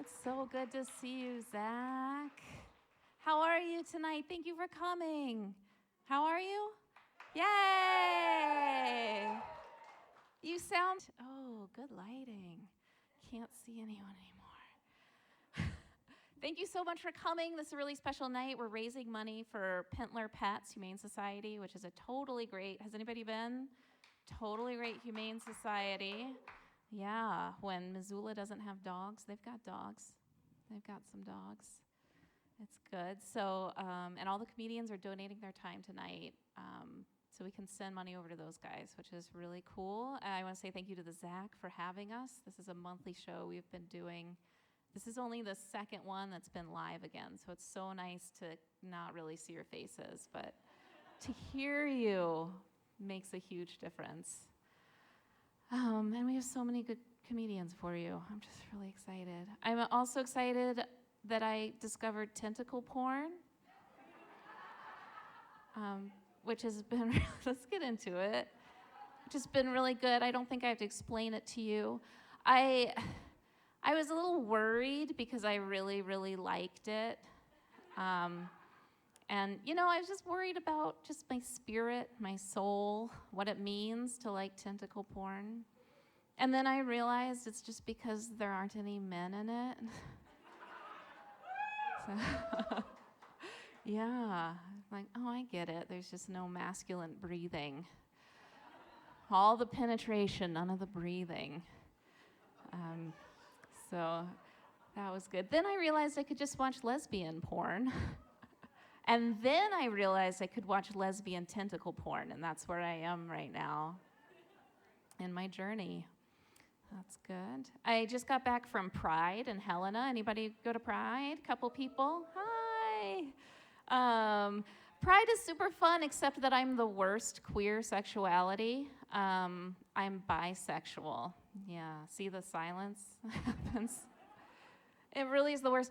It's so good to see you, Zach. How are you tonight? Thank you for coming. How are you? Yay! You sound, oh, good lighting. Can't see anyone anymore. Thank you so much for coming. This is a really special night. We're raising money for Pentler Pets Humane Society, which is a totally great, has anybody been? Totally great humane society. Yeah, when Missoula doesn't have dogs, they've got dogs. They've got some dogs. It's good. So, and all the comedians are donating their time tonight, so we can send money over to those guys, which is really cool. And I want to say thank you to the ZACC for having us. This is a monthly show we've been doing. This is only the second one that's been live again, so it's so nice to not really see your faces, but to hear you makes a huge difference. And we have so many good comedians for you. I'm just really excited. I'm also excited that I discovered tentacle porn, which has been, let's get into it, which has been really good. I don't think I have to explain it to you. I was a little worried because I really, really liked it. And, you know, I was just worried about just my spirit, my soul, what it means to like tentacle porn. And then I realized it's just because there aren't any men in it. So, yeah, like, oh, I get it. There's just no masculine breathing. All the penetration, none of the breathing. So that was good. Then I realized I could just watch lesbian porn. And then I realized I could watch lesbian tentacle porn, and that's where I am right now in my journey. That's good. I just got back from Pride in Helena. Anybody go to Pride? Couple people? Hi. Pride is super fun, except that I'm the worst queer sexuality. I'm bisexual. Yeah, see the silence happens? It really is the worst.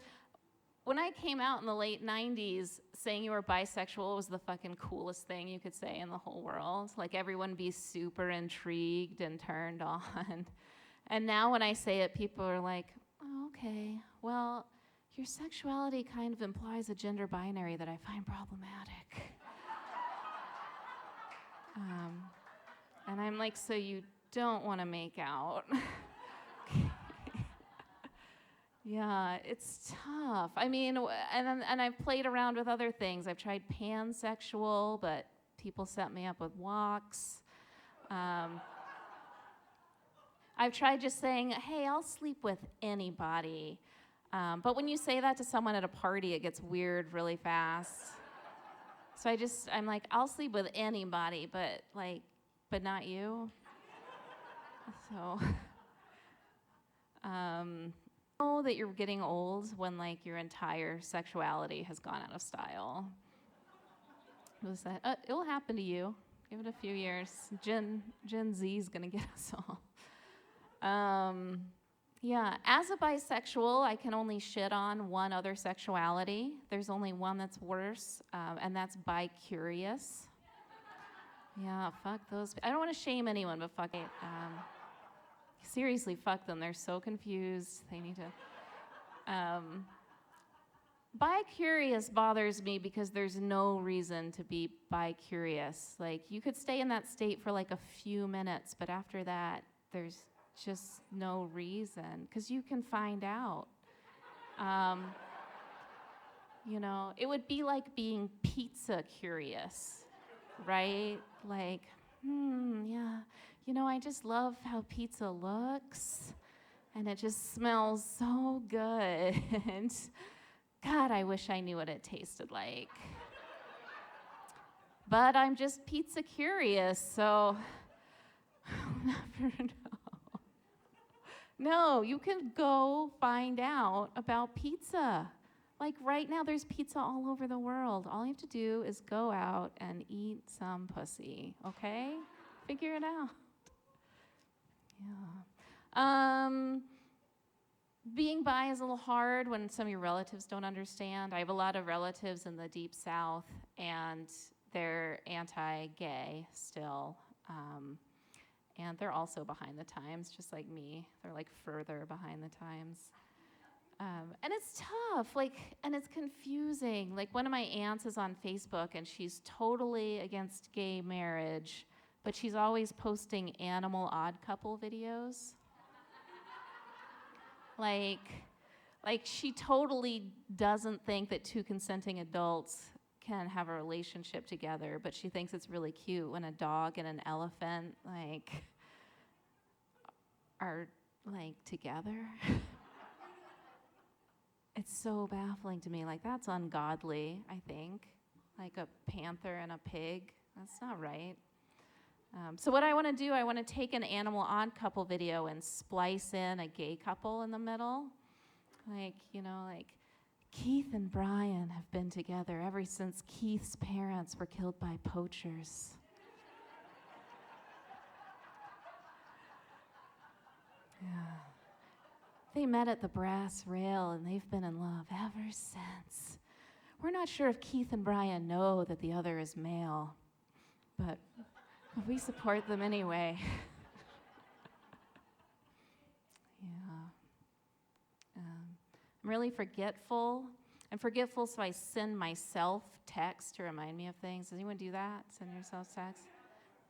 When I came out in the late 90s, saying you were bisexual was the fucking coolest thing you could say in the whole world. Like, everyone be super intrigued and turned on. And now when I say it, people are like, oh, okay, well, your sexuality kind of implies a gender binary that I find problematic. And I'm like, so you don't want to make out? Yeah, it's tough. I mean, and I've played around with other things. I've tried pansexual, but people set me up with walks. I've tried just saying, hey, I'll sleep with anybody. But when you say that to someone at a party, it gets weird really fast. So I'm like, I'll sleep with anybody, but not you. So, know that you're getting old when like your entire sexuality has gone out of style. It'll happen to you. Give it a few years. Gen Z is gonna get us all. Yeah, as a bisexual, I can only shit on one other sexuality. There's only one that's worse, and that's bi-curious. Yeah, fuck those. I don't want to shame anyone, but fuck it. Seriously, fuck them. They're so confused. They need to. Bi-curious bothers me because there's no reason to be bi-curious. Like, you could stay in that state for like a few minutes, but after that, there's just no reason, because you can find out. You know, it would be like being pizza curious, right? Like, yeah, you know, I just love how pizza looks, and it just smells so good. God, I wish I knew what it tasted like. But I'm just pizza curious, so I'll never know. No, you can go find out about pizza. Like right now, there's pizza all over the world. All you have to do is go out and eat some pussy, okay? Figure it out. Yeah. Being bi is a little hard when some of your relatives don't understand. I have a lot of relatives in the Deep South, and they're anti-gay still. And they're also behind the times, just like me. They're like further behind the times. And it's tough, and it's confusing. Like, one of my aunts is on Facebook, and she's totally against gay marriage, but she's always posting animal odd couple videos. like she totally doesn't think that two consenting adults can have a relationship together, but she thinks it's really cute when a dog and an elephant, are, together. It's so baffling to me. That's ungodly, I think. Like a panther and a pig. That's not right. So what I want to do, I want to take an animal odd couple video and splice in a gay couple in the middle. Keith and Brian have been together ever since Keith's parents were killed by poachers. Yeah. They met at the brass rail, and they've been in love ever since. We're not sure if Keith and Brian know that the other is male, but we support them anyway. I'm really forgetful. I'm forgetful, so I send myself texts to remind me of things. Does anyone do that? Send yourself texts?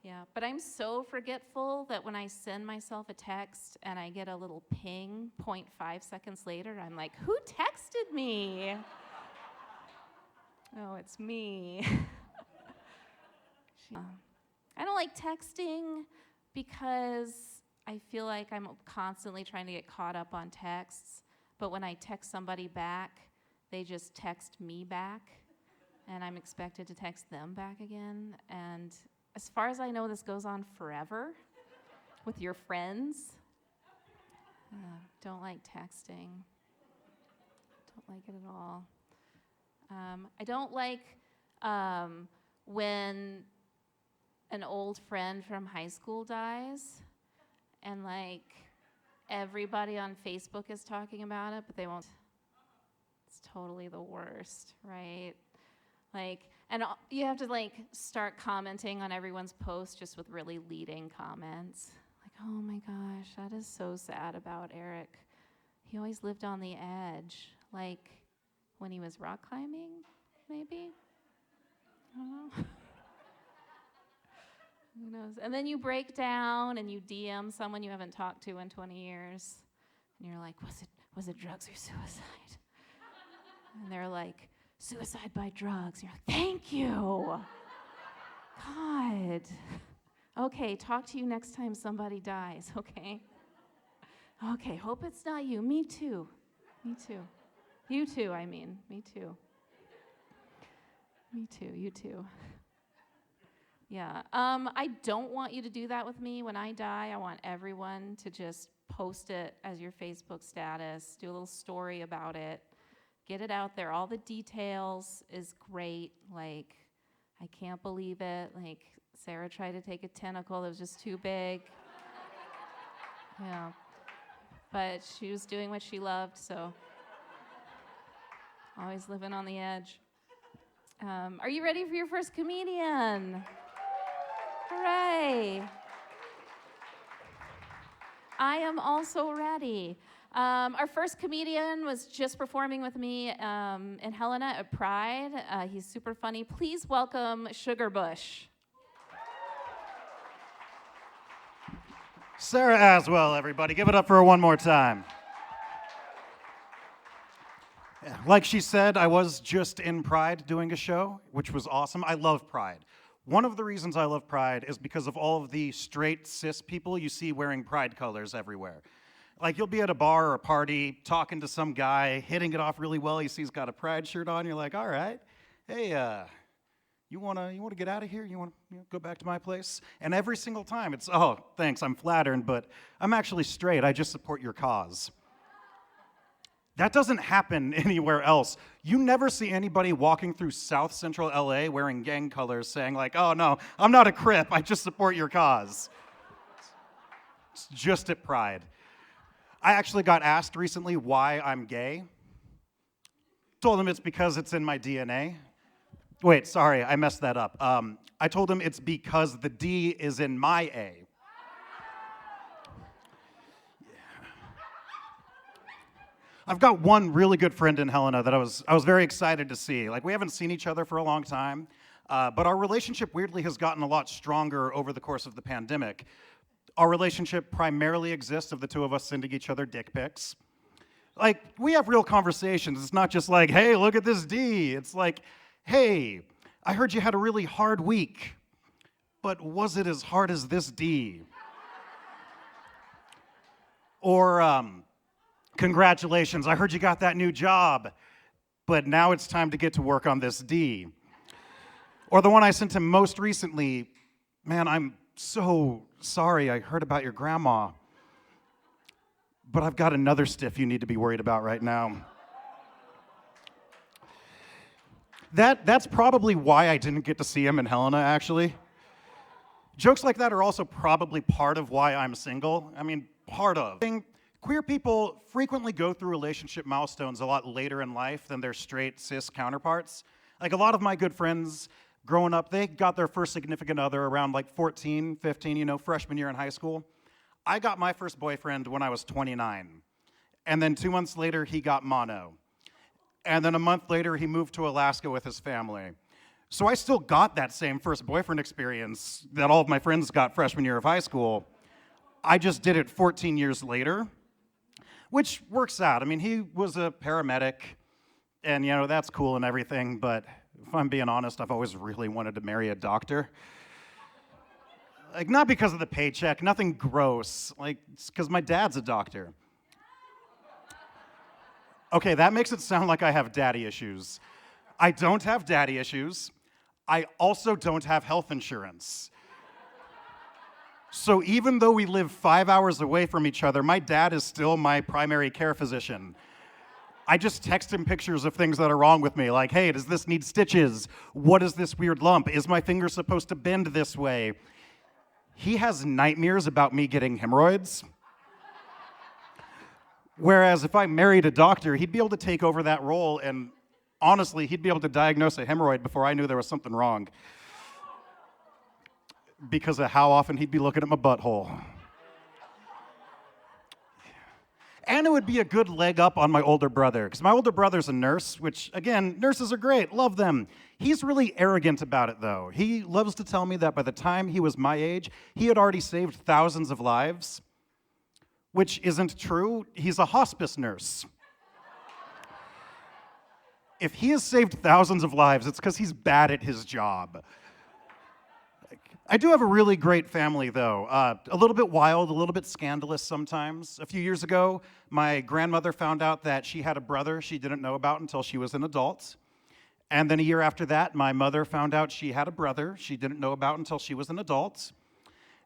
Yeah, but I'm so forgetful that when I send myself a text and I get a little ping 0.5 seconds later, I'm like, who texted me? Oh, it's me. I don't like texting because I feel like I'm constantly trying to get caught up on texts. But when I text somebody back, they just text me back, and I'm expected to text them back again. And as far as I know, this goes on forever with your friends. Don't like texting. Don't like it at all. I don't like when an old friend from high school dies, and everybody on Facebook is talking about it, but they won't. It's totally the worst, right? And you have to start commenting on everyone's post just with really leading comments. Oh my gosh, that is so sad about Eric. He always lived on the edge, when he was rock climbing, maybe? I don't know. Who knows? And then you break down and you DM someone you haven't talked to in 20 years. And you're like, was it drugs or suicide? And they're like, suicide by drugs. And you're like, thank you. God. Okay, talk to you next time somebody dies, okay? Okay, hope it's not you. Me too. Me too. You too, I mean. Me too. Me too, you too. Yeah, I don't want you to do that with me. When I die, I want everyone to just post it as your Facebook status, do a little story about it, get it out there. All the details is great. I can't believe it. Sarah tried to take a tentacle that was just too big. Yeah, but she was doing what she loved, so always living on the edge. Are you ready for your first comedian? Hooray! I am also ready. Our first comedian was just performing with me in Helena at Pride. He's super funny. Please welcome Sugar Bush. Sarah Aswell, everybody. Give it up for her one more time. Yeah, like she said, I was just in Pride doing a show, which was awesome. I love Pride. One of the reasons I love Pride is because of all of the straight cis people you see wearing Pride colors everywhere. You'll be at a bar or a party, talking to some guy, hitting it off really well. You see he's got a Pride shirt on. You're like, all right, hey, you wanna get out of here? You wanna go back to my place? And every single time it's, oh, thanks, I'm flattered, but I'm actually straight. I just support your cause. That doesn't happen anywhere else. You never see anybody walking through South Central LA wearing gang colors saying oh no, I'm not a Crip, I just support your cause. It's just at Pride. I actually got asked recently why I'm gay. Told them it's because it's in my DNA. Wait, sorry, I messed that up. I told him it's because the D is in my A. I've got one really good friend in Helena that I was very excited to see. Like, we haven't seen each other for a long time, but our relationship weirdly has gotten a lot stronger over the course of the pandemic. Our relationship primarily exists of the two of us sending each other dick pics. Like, we have real conversations. It's not just like, hey, look at this D. It's like, hey, I heard you had a really hard week, but was it as hard as this D? Or, congratulations, I heard you got that new job, but now it's time to get to work on this D. Or the one I sent him most recently, man, I'm so sorry I heard about your grandma, but I've got another stiff you need to be worried about right now. That's probably why I didn't get to see him in Helena, actually. Jokes like that are also probably part of why I'm single. I mean, part of. Queer people frequently go through relationship milestones a lot later in life than their straight cis counterparts. Like, a lot of my good friends growing up, they got their first significant other around like 14, 15, freshman year in high school. I got my first boyfriend when I was 29. And then 2 months later, he got mono. And then a month later, he moved to Alaska with his family. So I still got that same first boyfriend experience that all of my friends got freshman year of high school. I just did it 14 years later, which works out. I mean, he was a paramedic, and that's cool and everything, but if I'm being honest, I've always really wanted to marry a doctor. Like, not because of the paycheck, nothing gross. Like, it's because my dad's a doctor. Okay, that makes it sound like I have daddy issues. I don't have daddy issues. I also don't have health insurance. So even though we live 5 hours away from each other, my dad is still my primary care physician. I just text him pictures of things that are wrong with me, like, hey, does this need stitches? What is this weird lump? Is my finger supposed to bend this way? He has nightmares about me getting hemorrhoids. Whereas if I married a doctor, he'd be able to take over that role, and honestly, he'd be able to diagnose a hemorrhoid before I knew there was something wrong, because of how often he'd be looking at my butthole. And it would be a good leg up on my older brother, because my older brother's a nurse, which, again, nurses are great, love them. He's really arrogant about it, though. He loves to tell me that by the time he was my age, he had already saved thousands of lives, which isn't true. He's a hospice nurse. If he has saved thousands of lives, it's because he's bad at his job. I do have a really great family, though. A little bit wild, a little bit scandalous sometimes. A few years ago, my grandmother found out that she had a brother she didn't know about until she was an adult. And then a year after that, my mother found out she had a brother she didn't know about until she was an adult.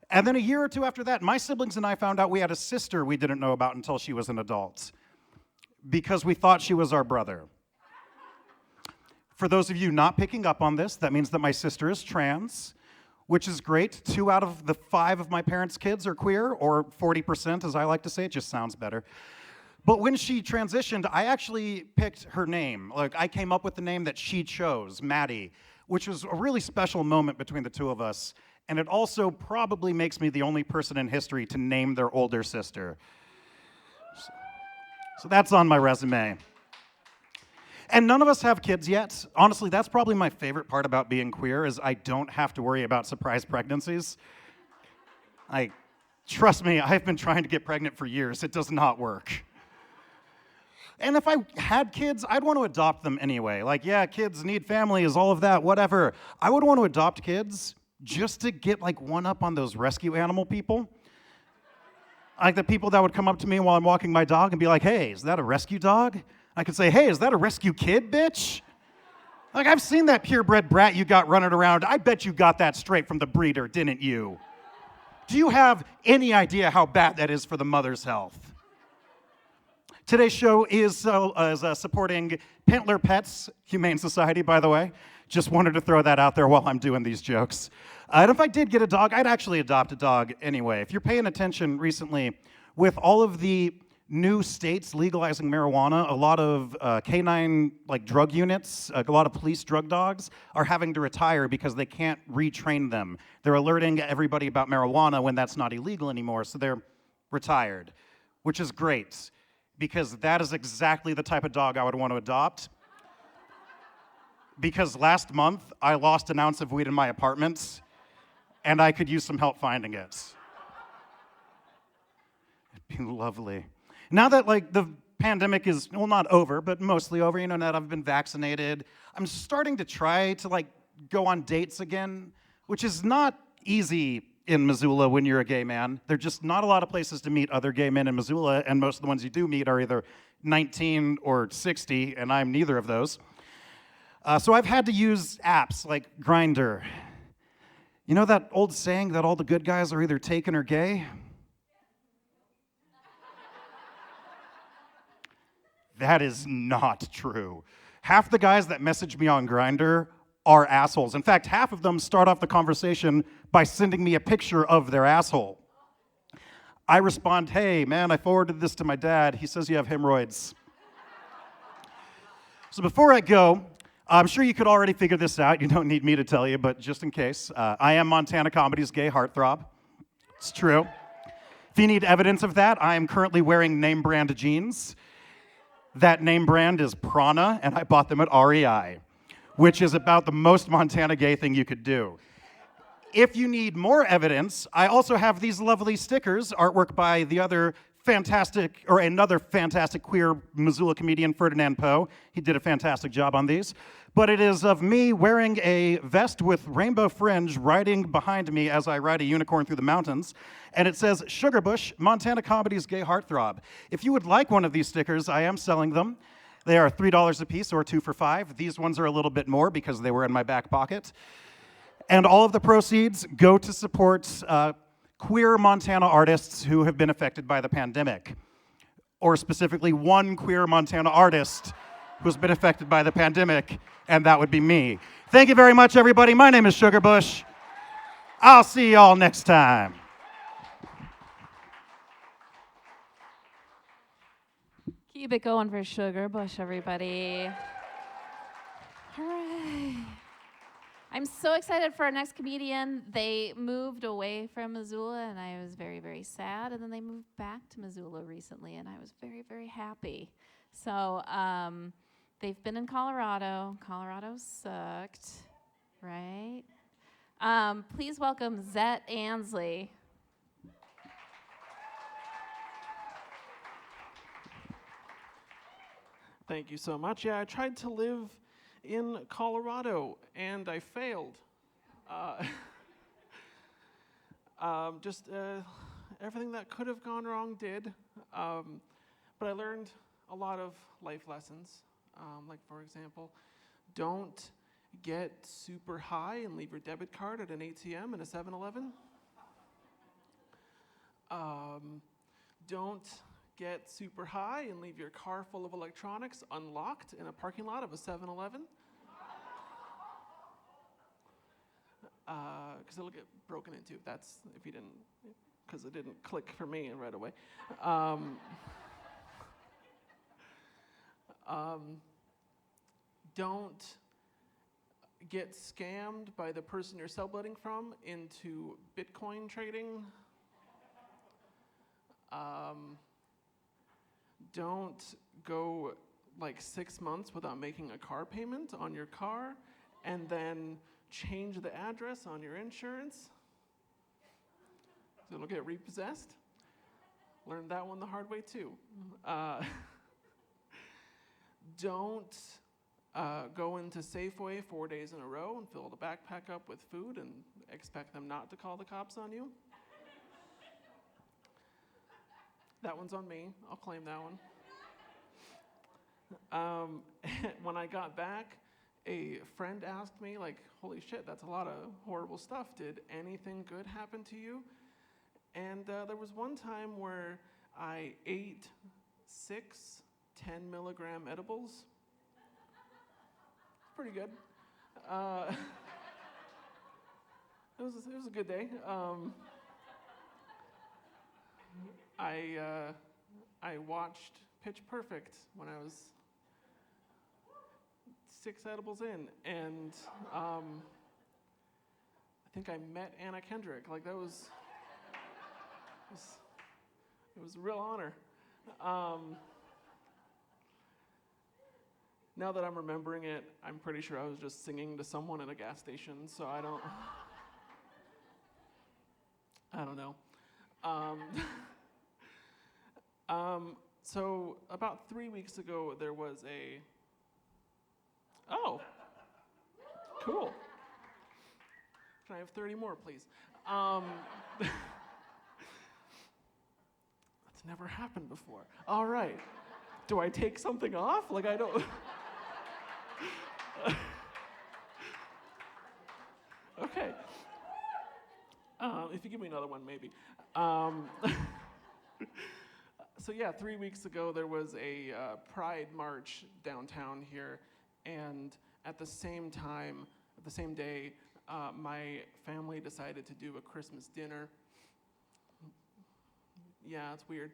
And then a year or two after that, my siblings and I found out we had a sister we didn't know about until she was an adult, because we thought she was our brother. For those of you not picking up on this, that means that my sister is trans, which is great. 2 out of the 5 of my parents' kids are queer, or 40%, as I like to say. It just sounds better. But when she transitioned, I actually picked her name. Like, I came up with the name that she chose, Maddie, which was a really special moment between the two of us. And it also probably makes me the only person in history to name their older sister. So that's on my resume. And none of us have kids yet. Honestly, that's probably my favorite part about being queer, is I don't have to worry about surprise pregnancies. Trust me, I've been trying to get pregnant for years. It does not work. And if I had kids, I'd want to adopt them anyway. Like, yeah, kids need families, all of that, whatever. I would want to adopt kids just to get one up on those rescue animal people. Like the people that would come up to me while I'm walking my dog and be like, hey, is that a rescue dog? I could say, hey, is that a rescue kid, bitch? Like, I've seen that purebred brat you got running around. I bet you got that straight from the breeder, didn't you? Do you have any idea how bad that is for the mother's health? Today's show is supporting Pintler Pets Humane Society, by the way. Just wanted to throw that out there while I'm doing these jokes. And if I did get a dog, I'd actually adopt a dog anyway. If you're paying attention recently, with all of the new states legalizing marijuana, a lot of canine drug units, a lot of police drug dogs are having to retire because they can't retrain them. They're alerting everybody about marijuana when that's not illegal anymore, so they're retired, which is great. because that is exactly the type of dog I would want to adopt. Because last month, I lost an ounce of weed in my apartment, and I could use some help finding it. It'd be lovely. Now that the pandemic is, well, not over, but mostly over, now that I've been vaccinated, I'm starting to try to go on dates again, which is not easy in Missoula when you're a gay man. There's just not a lot of places to meet other gay men in Missoula, and most of the ones you do meet are either 19 or 60, and I'm neither of those. So I've had to use apps like Grindr. You know that old saying that all the good guys are either taken or gay? That is not true. Half the guys that message me on Grindr are assholes. In fact, half of them start off the conversation by sending me a picture of their asshole. I respond, hey, man, I forwarded this to my dad. He says you have hemorrhoids. So before I go, I'm sure you could already figure this out. You don't need me to tell you, but just in case, I am Montana Comedy's gay heartthrob. It's true. If you need evidence of that, I am currently wearing name brand jeans. That name brand is Prana, and I bought them at REI, which is about the most Montana gay thing you could do. If you need more evidence, I also have these lovely stickers, artwork by another fantastic queer Missoula comedian, Ferdinand Poe. He did a fantastic job on these. But it is of me wearing a vest with rainbow fringe riding behind me as I ride a unicorn through the mountains. And it says, Sugarbush, Montana Comedy's gay heartthrob. If you would like one of these stickers, I am selling them. They are $3 a piece or 2 for $5. These ones are a little bit more because they were in my back pocket. And all of the proceeds go to support queer Montana artists who have been affected by the pandemic. Or specifically, one queer Montana artist who's been affected by the pandemic, and that would be me. Thank you very much, everybody. My name is Sugarbush. I'll see you all next time. Keep it going for Sugarbush, everybody. Hooray. I'm so excited for our next comedian. They moved away from Missoula, and I was very, very sad. And then they moved back to Missoula recently, and I was very, very happy. So they've been in Colorado. Colorado sucked, right? Please welcome Zet Ansley. Thank you so much. Yeah, I tried to live in Colorado, and I failed. Everything that could have gone wrong did. But I learned a lot of life lessons. Like, for example, don't get super high and leave your debit card at an ATM in a 7-Eleven. Don't get super high and leave your car full of electronics unlocked in a parking lot of a 7-Eleven. Because it'll get broken into. That's if you didn't, because it didn't click for me right away. Don't get scammed by the person you're subletting from into Bitcoin trading. Don't go like 6 months without making a car payment on your car and then change the address on your insurance so it'll get repossessed. Learned that one the hard way too. Don't go into Safeway 4 days in a row and fill the backpack up with food and expect them not to call the cops on you. That one's on me. I'll claim that one. When I got back, a friend asked me, like, holy shit, that's a lot of horrible stuff. Did anything good happen to you? And there was one time where I ate 6 10-milligram edibles. Pretty good. It was a good day. I watched Pitch Perfect when I was 6 edibles in, and I think I met Anna Kendrick. Like it was a real honor. now that I'm remembering it, I'm pretty sure I was just singing to someone at a gas station, so I don't know. So about 3 weeks ago, there was oh, cool. Can I have 30 more, please? That's never happened before. All right. Do I take something off? Like, I don't. Okay. If you give me another one, maybe. So yeah, 3 weeks ago there was a Pride March downtown here, and at the same time, the same day, my family decided to do a Christmas dinner. Yeah, it's weird.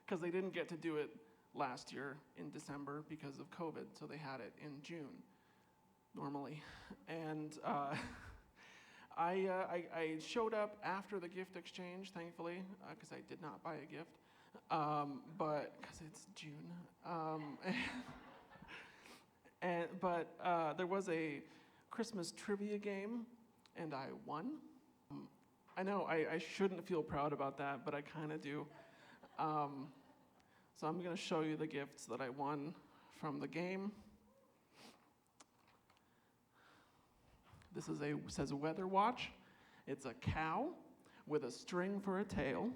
Because they didn't get to do it last year in December because of COVID, so they had it in June, normally. And I showed up after the gift exchange, thankfully, because I did not buy a gift, but because it's June. But there was a Christmas trivia game, and I won. I know I shouldn't feel proud about that, but I kind of do. So I'm going to show you the gifts that I won from the game. This is says weather watch. It's a cow with a string for a tail.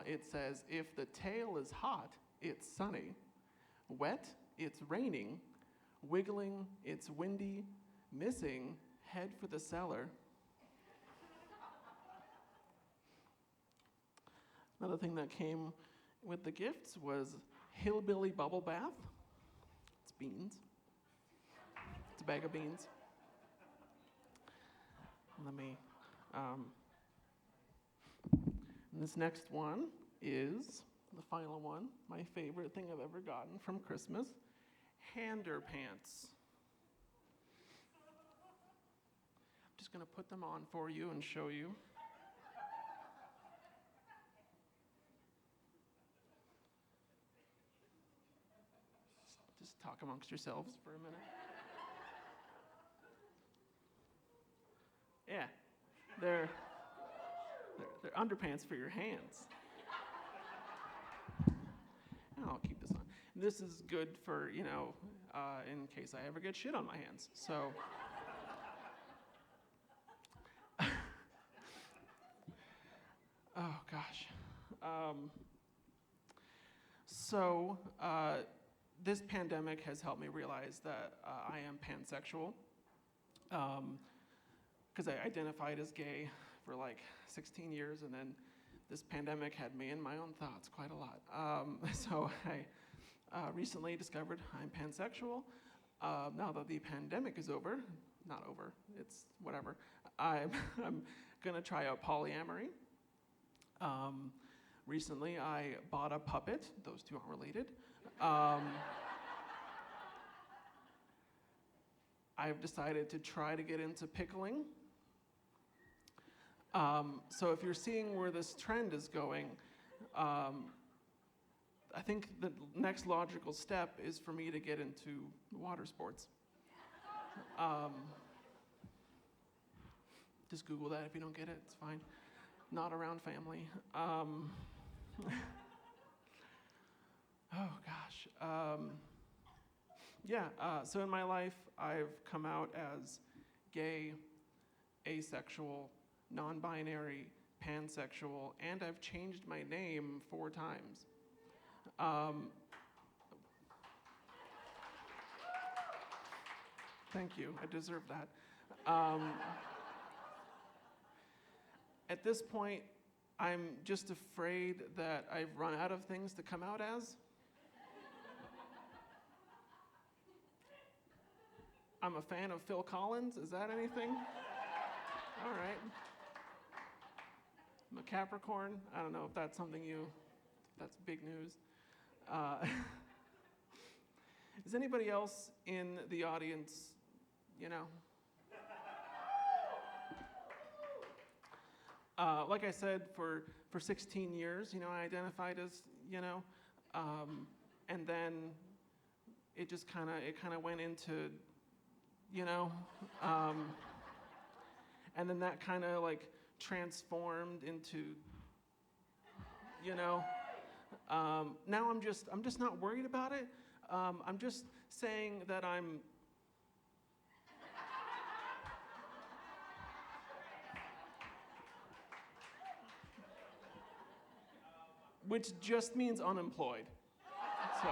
It says if the tail is hot, it's sunny. Wet, it's raining. Wiggling, it's windy. Missing, head for the cellar. Another thing that came with the gifts was hillbilly bubble bath. It's beans. It's a bag of beans. Let me, and this next one is the final one, my favorite thing I've ever gotten from Christmas, hander pants. I'm just gonna put them on for you and show you. Just talk amongst yourselves for a minute. Yeah, they're underpants for your hands. And I'll keep this on. This is good for, in case I ever get shit on my hands. So, oh gosh. This pandemic has helped me realize that I am pansexual. Because I identified as gay for like 16 years, and then this pandemic had me in my own thoughts quite a lot. So I recently discovered I'm pansexual. Now that the pandemic is over, not over, it's whatever, I'm gonna try out polyamory. Recently I bought a puppet, those two aren't related. I've decided to try to get into pickling. So if you're seeing where this trend is going, I think the next logical step is for me to get into water sports. Just Google that if you don't get it, it's fine. Not around family. Oh gosh. So in my life, I've come out as gay, asexual, non-binary, pansexual, and I've changed my name 4 times. Thank you, I deserve that. At this point, I'm just afraid that I've run out of things to come out as. I'm a fan of Phil Collins, is that anything? All right. I'm a Capricorn. I don't know if that's something that's big news. Is anybody else in the audience, like I said, for 16 years, I identified as, and then it just kind of went into, you know, and then that kind of like transformed into, you know, now I'm just not worried about it. I'm just saying that which just means unemployed. So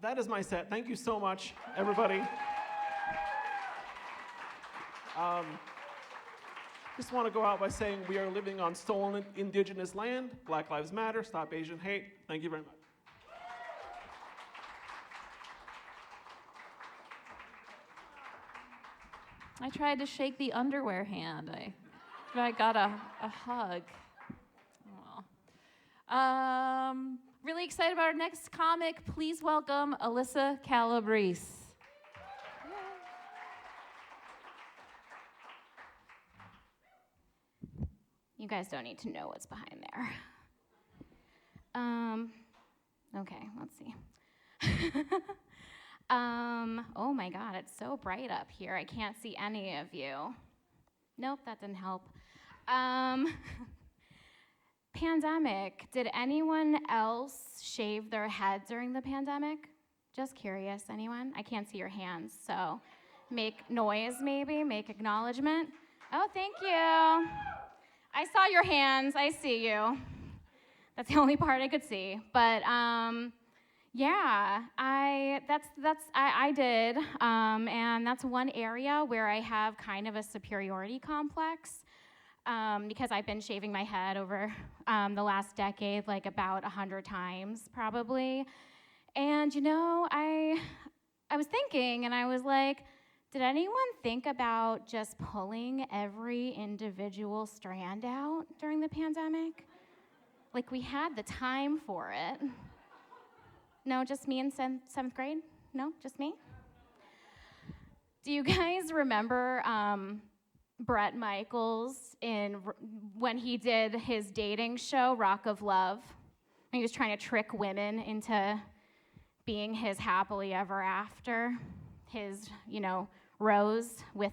that is my set. Thank you so much, everybody. Just want to go out by saying we are living on stolen indigenous land. Black Lives Matter. Stop Asian hate. Thank you very much. I tried to shake the underwear hand. I got a hug. Oh well. Really excited about our next comic. Please welcome Alyssa Calabrese. You guys don't need to know what's behind there. Okay, let's see. Oh my God, it's so bright up here. I can't see any of you. Nope, that didn't help. Pandemic. Did anyone else shave their head during the pandemic? Just curious, anyone? I can't see your hands, so make noise maybe, make acknowledgement. Oh, thank you. I saw your hands, I see you. That's the only part I could see. But yeah, I did, and that's one area where I have kind of a superiority complex because I've been shaving my head over the last decade, like about 100 times probably. And you know, I was thinking, and I was like, did anyone think about just pulling every individual strand out during the pandemic? Like we had the time for it. No, just me in seventh grade? No, just me? Do you guys remember Bret Michaels when he did his dating show, Rock of Love? And he was trying to trick women into being his happily ever after, his, you know, rose with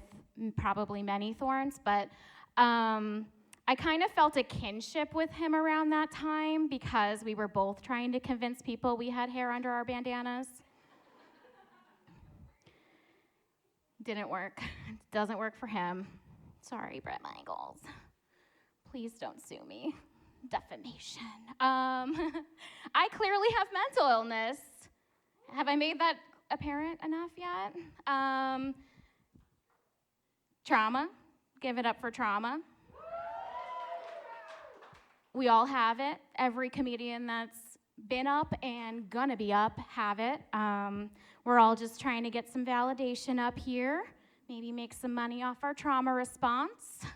probably many thorns, but I kind of felt a kinship with him around that time because we were both trying to convince people we had hair under our bandanas. Didn't work. Doesn't work for him. Sorry, Bret Michaels. Please don't sue me. Defamation. I clearly have mental illness. Have I made that apparent enough yet? Trauma. Give it up for trauma. We all have it. Every comedian that's been up and gonna be up have it. We're all just trying to get some validation up here, maybe make some money off our trauma response.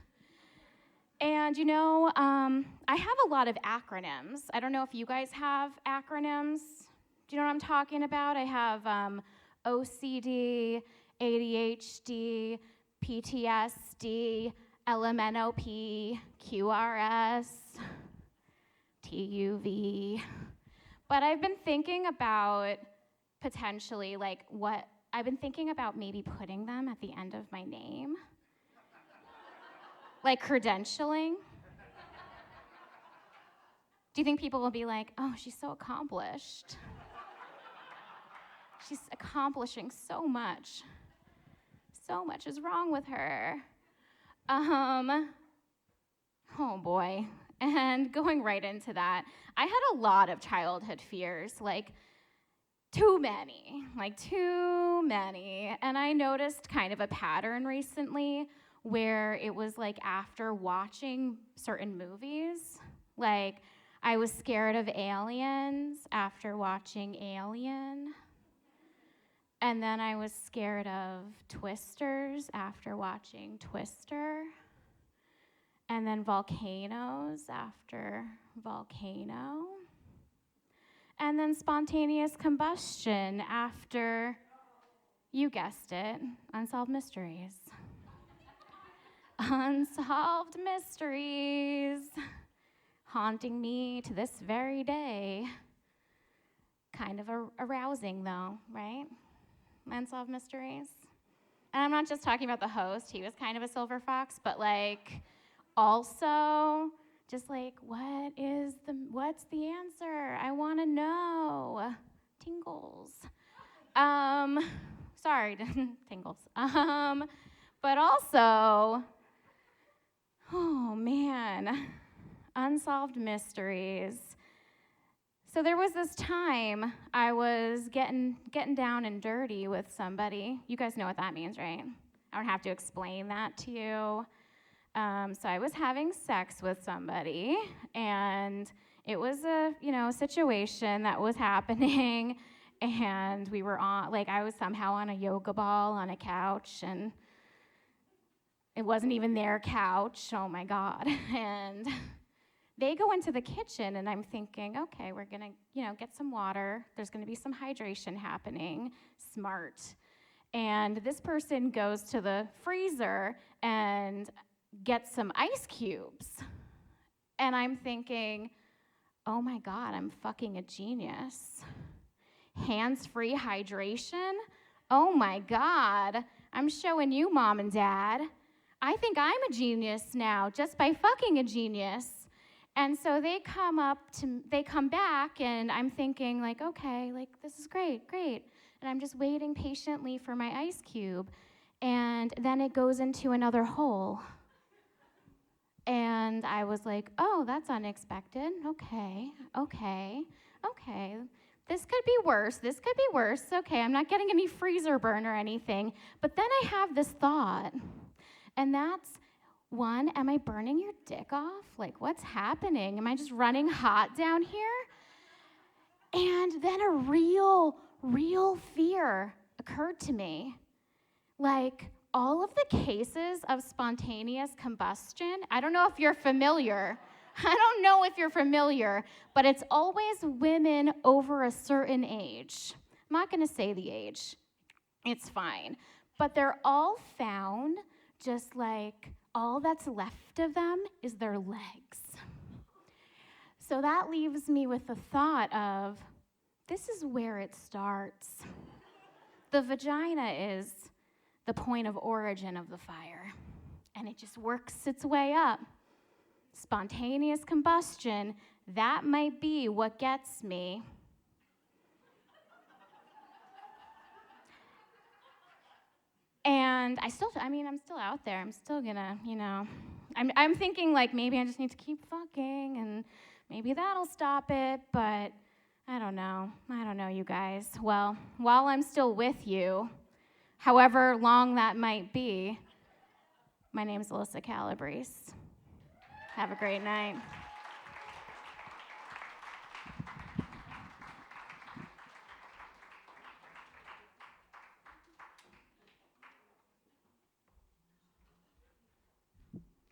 And you know, I have a lot of acronyms. I don't know if you guys have acronyms. Do you know what I'm talking about? I have OCD, ADHD, PTSD, LMNOP, QRS, TUV. But I've been thinking about potentially I've been thinking about maybe putting them at the end of my name. Like credentialing. Do you think people will be like, oh, she's so accomplished? She's accomplishing so much. So much is wrong with her. Oh boy. And going right into that, I had a lot of childhood fears, too many. And I noticed kind of a pattern recently where it was after watching certain movies, I was scared of aliens after watching Alien. And then I was scared of twisters after watching Twister. And then volcanoes after Volcano. And then spontaneous combustion after, you guessed it, Unsolved Mysteries. Unsolved mysteries haunting me to this very day. kind of arousing, though, right? Unsolved mysteries. And I'm not just talking about the host. He was kind of a silver fox, but like also just like, what's the answer? I want to know. Tingles. Sorry, tingles. But also, oh man, unsolved mysteries. So there was this time I was getting down and dirty with somebody. You guys know what that means, right? I don't have to explain that to you. So I was having sex with somebody, and it was a situation that was happening, and we were I was somehow on a yoga ball on a couch, and it wasn't even their couch. Oh my God. And they go into the kitchen, and I'm thinking, okay, we're gonna, get some water. There's gonna be some hydration happening. Smart. And this person goes to the freezer and gets some ice cubes. And I'm thinking, oh my God, I'm fucking a genius. Hands-free hydration? Oh my God, I'm showing you, Mom and Dad. I think I'm a genius now just by fucking a genius. And so they come back, and I'm thinking, like, okay, like, this is great. And I'm just waiting patiently for my ice cube. And then it goes into another hole. And I was like, oh, that's unexpected. Okay. This could be worse. Okay, I'm not getting any freezer burn or anything. But then I have this thought, and that's, one, am I burning your dick off? Like, what's happening? Am I just running hot down here? And then a real fear occurred to me. Like, all of the cases of spontaneous combustion, I don't know if you're familiar, but it's always women over a certain age. I'm not gonna say the age, it's fine. But they're all found just like all that's left of them is their legs. So that leaves me with the thought of, this is where it starts. The vagina is the point of origin of the fire, and it just works its way up. Spontaneous combustion, that might be what gets me. And I'm still out there. I'm still gonna, I'm thinking like maybe I just need to keep fucking and maybe that'll stop it, but I don't know, you guys. Well, while I'm still with you, however long that might be, my name's Alyssa Calabrese. Have a great night.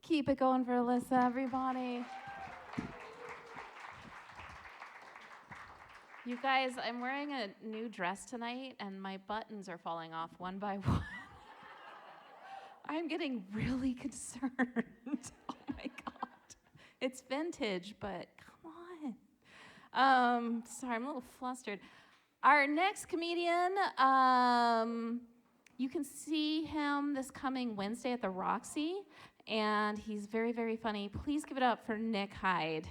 Keep it going for Alyssa, everybody. You guys, I'm wearing a new dress tonight, and my buttons are falling off one by one. I'm getting really concerned. Oh my God. It's vintage, but come on. Sorry, I'm a little flustered. Our next comedian, you can see him this coming Wednesday at the Roxy, and he's very, very funny. Please give it up for Nick Hyde.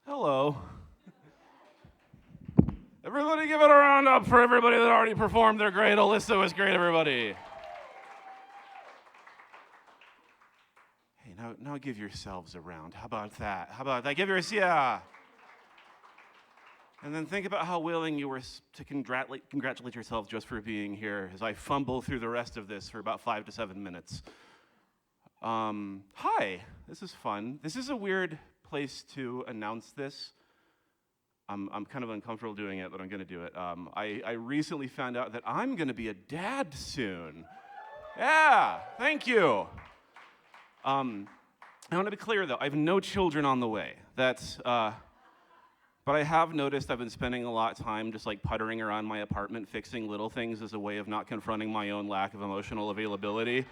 Hello. Everybody give it a round up for everybody that already performed. They're great. Alyssa was great, everybody. Hey, now give yourselves a round. How about that? Give yourselves, yeah. And then think about how willing you were to congratulate yourselves just for being here as I fumble through the rest of this for about 5 to 7 minutes. Hi, this is fun. This is a weird place to announce this. I'm kind of uncomfortable doing it, but I'm going to do it. I recently found out that I'm going to be a dad soon. Yeah, thank you. I want to be clear, though. I have no children on the way. But I have noticed I've been spending a lot of time just like puttering around my apartment, fixing little things as a way of not confronting my own lack of emotional availability.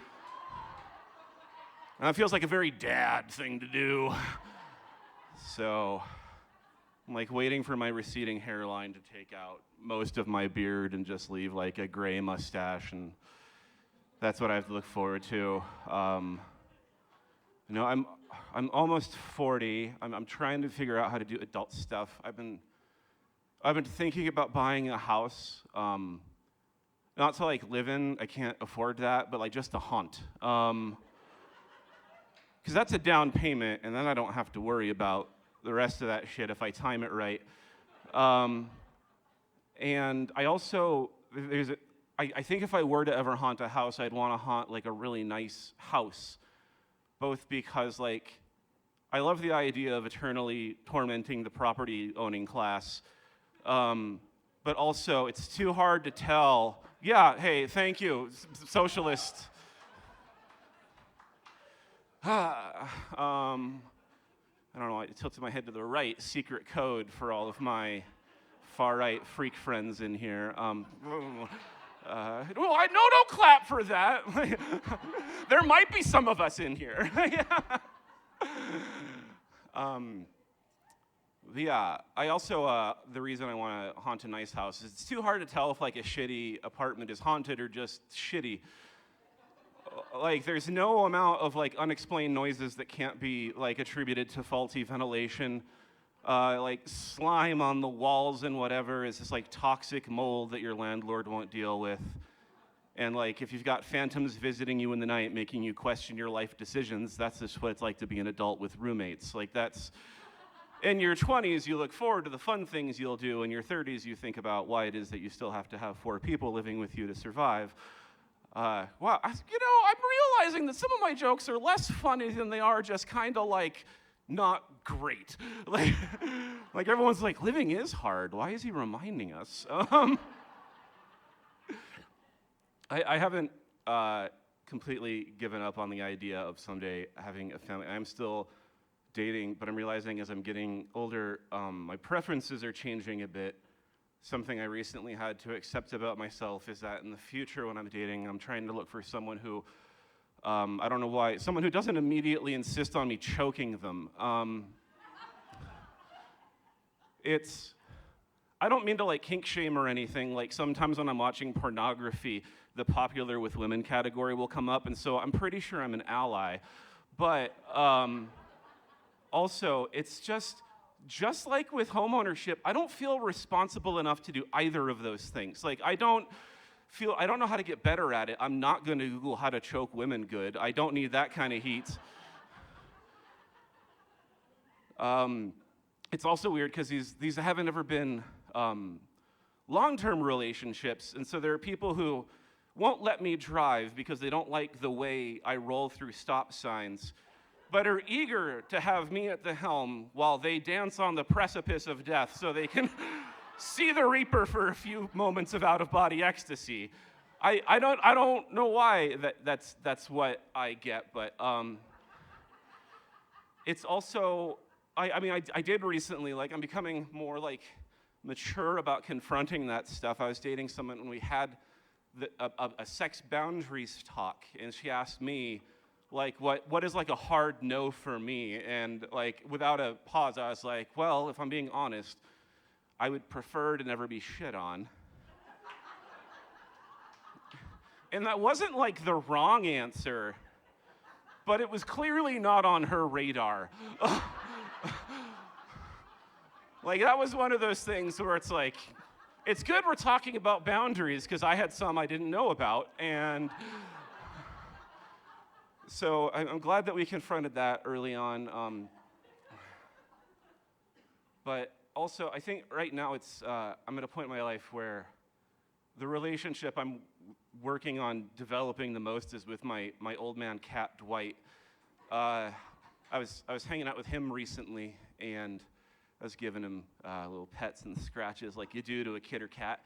And that feels like a very dad thing to do. So I'm like waiting for my receding hairline to take out most of my beard and just leave like a gray mustache, and that's what I have to look forward to. I'm almost 40. I'm trying to figure out how to do adult stuff. I've been thinking about buying a house, not to like live in. I can't afford that, but like just to haunt. Because that's a down payment, and then I don't have to worry about the rest of that shit if I time it right. And I also, I think if I were to ever haunt a house, I'd want to haunt like a really nice house, both because like I love the idea of eternally tormenting the property owning class, but also it's too hard to tell. Yeah, hey, thank you, socialist. I don't know, I tilted my head to the right, secret code for all of my far-right freak friends in here. Well, don't clap for that. There might be some of us in here. Yeah, I also, the reason I want to haunt a nice house is it's too hard to tell if like a shitty apartment is haunted or just shitty. Like there's no amount of like unexplained noises that can't be like attributed to faulty ventilation. Like slime on the walls and whatever is this like toxic mold that your landlord won't deal with. And like if you've got phantoms visiting you in the night making you question your life decisions, that's just what it's like to be an adult with roommates. Like that's, in your 20s you look forward to the fun things you'll do. In your 30s you think about why it is that you still have to have 4 people living with you to survive. Wow, I'm realizing that some of my jokes are less funny than they are just kind of like not great. Like everyone's like, living is hard. Why is he reminding us? I haven't completely given up on the idea of someday having a family. I'm still dating, but I'm realizing as I'm getting older, my preferences are changing a bit. Something I recently had to accept about myself is that in the future when I'm dating, I'm trying to look for someone who, I don't know why, someone who doesn't immediately insist on me choking them. I don't mean to like kink shame or anything. Like sometimes when I'm watching pornography, the popular with women category will come up, and so I'm pretty sure I'm an ally. But also, it's just like with homeownership, I don't feel responsible enough to do either of those things. Like I don't know how to get better at it. I'm not going to Google how to choke women good. I don't need that kind of heat. It's also weird because these haven't ever been long-term relationships, and so there are people who won't let me drive because they don't like the way I roll through stop signs, but are eager to have me at the helm while they dance on the precipice of death so they can see the Reaper for a few moments of out-of-body ecstasy. I don't know why that's what I get, but it's also, I did recently, like I'm becoming more like mature about confronting that stuff. I was dating someone and we had a sex boundaries talk, and she asked me, like, what is like a hard no for me? And like without a pause, I was like, well, if I'm being honest, I would prefer to never be shit on. And that wasn't like the wrong answer, but it was clearly not on her radar. Like that was one of those things where it's like, it's good we're talking about boundaries because I had some I didn't know about, and so I'm glad that we confronted that early on. But also, I think right now I'm at a point in my life where the relationship I'm working on developing the most is with my old man cat Dwight. I was hanging out with him recently, and I was giving him little pets and scratches like you do to a kid or cat.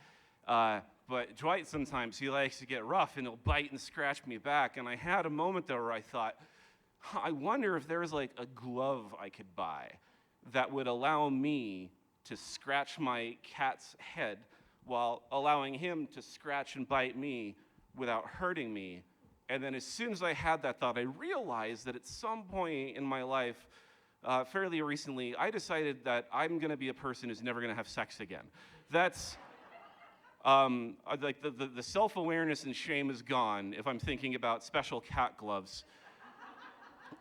But Dwight sometimes, he likes to get rough and he'll bite and scratch me back. And I had a moment there where I thought, I wonder if there's like a glove I could buy that would allow me to scratch my cat's head while allowing him to scratch and bite me without hurting me. And then as soon as I had that thought, I realized that at some point in my life, fairly recently, I decided that I'm going to be a person who's never going to have sex again. That's like the self-awareness and shame is gone if I'm thinking about special cat gloves.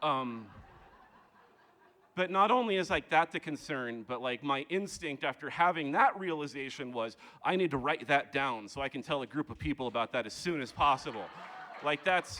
But not only is like that the concern, but like my instinct after having that realization was I need to write that down so I can tell a group of people about that as soon as possible. Like that's,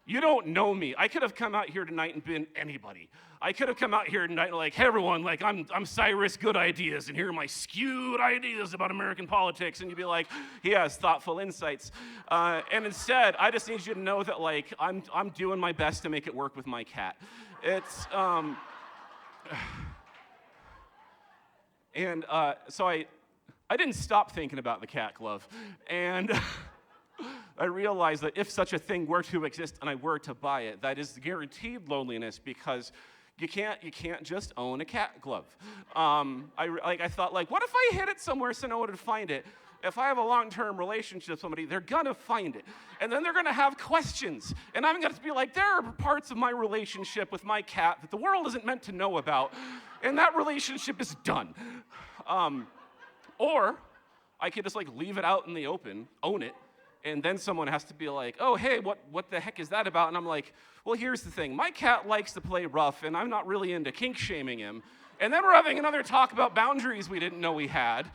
you don't know me. I could have come out here tonight and been anybody. I could have come out here tonight and like, hey everyone, like I'm Cyrus Good Ideas, and here are my skewed ideas about American politics, and you'd be like, he has thoughtful insights. And instead, I just need you to know that like I'm doing my best to make it work with my cat. It's and so I didn't stop thinking about the cat glove, and I realized that if such a thing were to exist and I were to buy it, that is guaranteed loneliness because you can't just own a cat glove. I thought like, what if I hid it somewhere so no one would find it? If I have a long-term relationship with somebody, they're gonna find it. And then they're gonna have questions. And I'm gonna be like, there are parts of my relationship with my cat that the world isn't meant to know about. And that relationship is done. Or I could just like leave it out in the open, own it, and then someone has to be like, oh, hey, what the heck is that about? And I'm like, well, here's the thing. My cat likes to play rough, and I'm not really into kink shaming him. And then we're having another talk about boundaries we didn't know we had.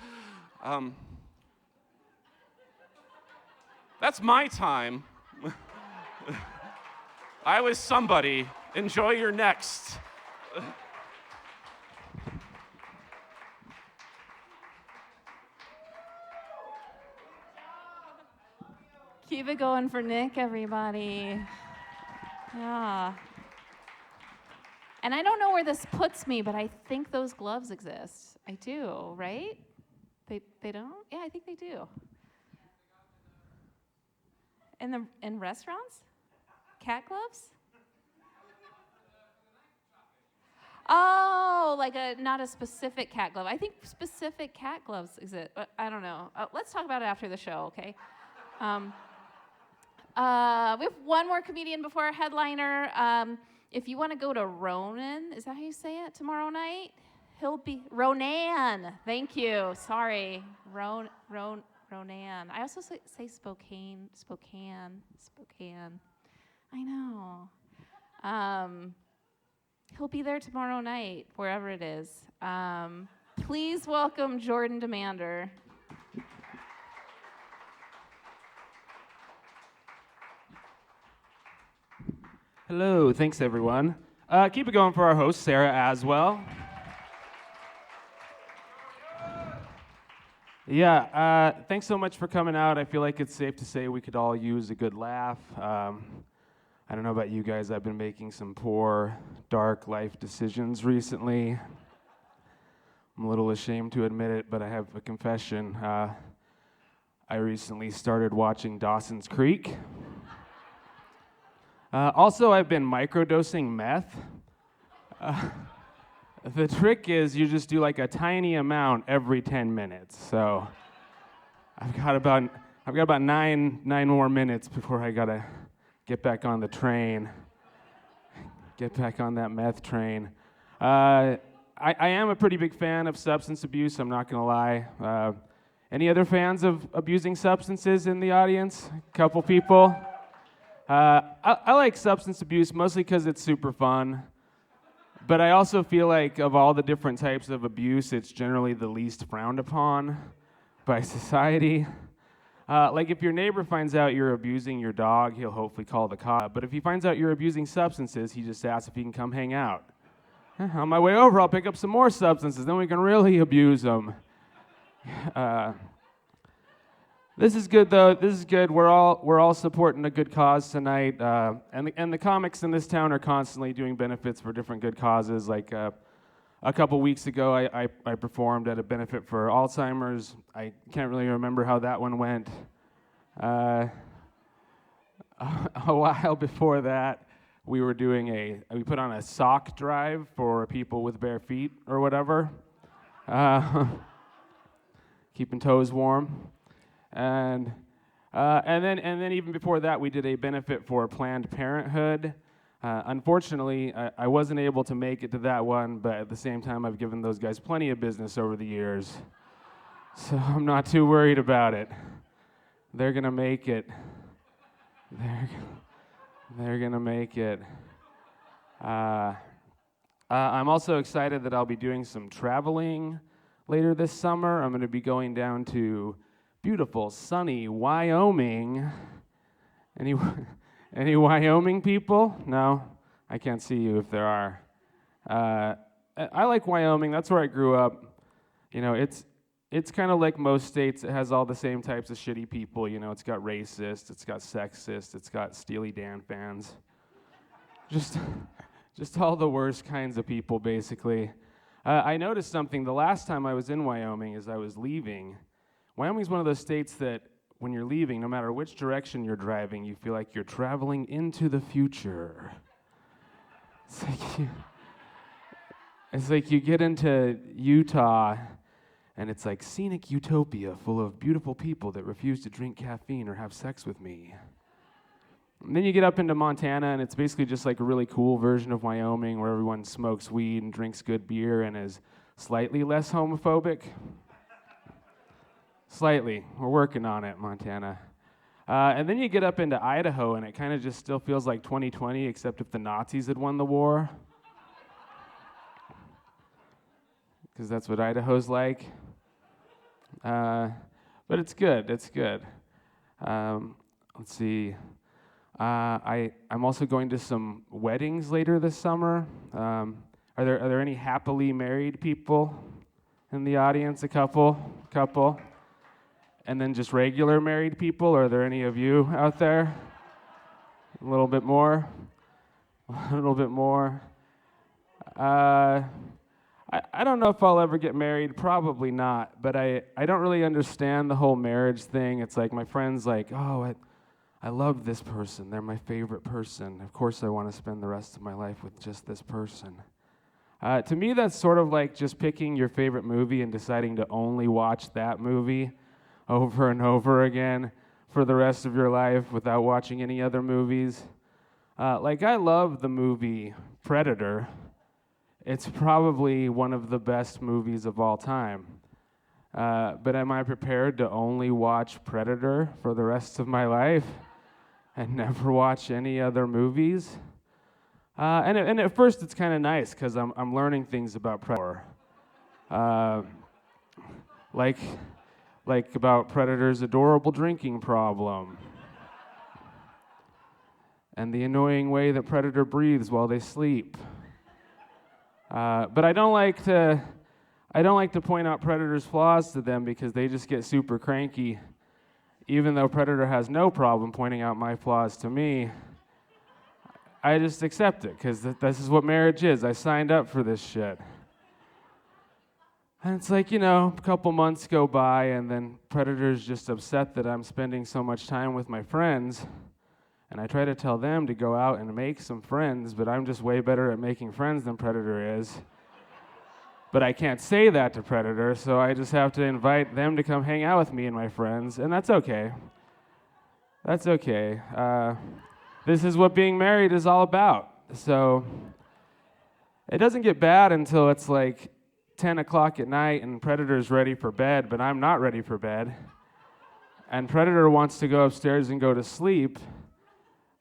That's my time. I was somebody. Enjoy your next. Keep it going for Nick, everybody. Yeah. And I don't know where this puts me, but I think those gloves exist. I do, right? They don't? Yeah, I think they do. In restaurants? Cat gloves? Oh, like not a specific cat glove. I think specific cat gloves exist. I don't know. Let's talk about it after the show, okay? We have one more comedian before our headliner. If you want to go to Ronan, is that how you say it, tomorrow night? He'll be, Ronan, thank you, sorry. Ronan. I also say Spokane. I know. He'll be there tomorrow night, wherever it is. Please welcome Jordan Demander. Hello, thanks everyone. Keep it going for our host, Sarah Aswell. Yeah, thanks so much for coming out. I feel like it's safe to say we could all use a good laugh. I don't know about you guys, I've been making some poor, dark life decisions recently. I'm a little ashamed to admit it, but I have a confession. I recently started watching Dawson's Creek. Also, I've been microdosing meth. The trick is you just do like a tiny amount every 10 minutes. So I've got about nine more minutes before I gotta get back on the train, get back on that meth train. I am a pretty big fan of substance abuse, I'm not gonna lie. Any other fans of abusing substances in the audience? A couple people. I like substance abuse mostly because it's super fun, but I also feel like of all the different types of abuse, it's generally the least frowned upon by society. Like if your neighbor finds out you're abusing your dog, he'll hopefully call the cops. But if he finds out you're abusing substances, he just asks if he can come hang out. On my way over, I'll pick up some more substances, then we can really abuse them. This is good though. This is good. We're all supporting a good cause tonight, and the comics in this town are constantly doing benefits for different good causes. Like a couple weeks ago, I performed at a benefit for Alzheimer's. I can't really remember how that one went. A while before that, we put on a sock drive for people with bare feet or whatever, keeping toes warm. And And then even before that, we did a benefit for Planned Parenthood. Unfortunately, I wasn't able to make it to that one, but at the same time, I've given those guys plenty of business over the years. So I'm not too worried about it. They're gonna make it. They're gonna make it. I'm also excited that I'll be doing some traveling later this summer. I'm gonna be going down to beautiful, sunny Wyoming. Any Wyoming people? No? I can't see you if there are. I like Wyoming. That's where I grew up. You know, it's kind of like most states. It has all the same types of shitty people. You know, it's got racist, it's got sexist, it's got Steely Dan fans. Just all the worst kinds of people, basically. I noticed something the last time I was in Wyoming as I was leaving. Wyoming's one of those states that when you're leaving, no matter which direction you're driving, you feel like you're traveling into the future. It's like you get into Utah, and it's like scenic utopia full of beautiful people that refuse to drink caffeine or have sex with me. And then you get up into Montana, and it's basically just like a really cool version of Wyoming where everyone smokes weed and drinks good beer and is slightly less homophobic. Slightly. We're working on it, Montana. And then you get up into Idaho, and it kind of just still feels like 2020, except if the Nazis had won the war. Because that's what Idaho's like. But it's good. It's good. Let's see. I'm also going to some weddings later this summer. Are there any happily married people in the audience? A couple. And then just regular married people. Are there any of you out there? A little bit more. A little bit more. I don't know if I'll ever get married. Probably not. But I don't really understand the whole marriage thing. It's like my friends like, oh, I love this person. They're my favorite person. Of course I want to spend the rest of my life with just this person. To me, that's sort of like just picking your favorite movie and deciding to only watch that movie over and over again for the rest of your life without watching any other movies. Like, I love the movie Predator. It's probably one of the best movies of all time. But am I prepared to only watch Predator for the rest of my life and never watch any other movies? And at first it's kind of nice because I'm learning things about Predator. Like about Predator's adorable drinking problem. And the annoying way that Predator breathes while they sleep. But I don't like to point out Predator's flaws to them because they just get super cranky. Even though Predator has no problem pointing out my flaws to me, I just accept it because this is what marriage is. I signed up for this shit. And it's like, a couple months go by and then Predator's just upset that I'm spending so much time with my friends. And I try to tell them to go out and make some friends, but I'm just way better at making friends than Predator is. But I can't say that to Predator, so I just have to invite them to come hang out with me and my friends, and that's okay. That's okay. This is what being married is all about. So it doesn't get bad until it's like 10 o'clock at night and Predator's ready for bed, but I'm not ready for bed. And Predator wants to go upstairs and go to sleep,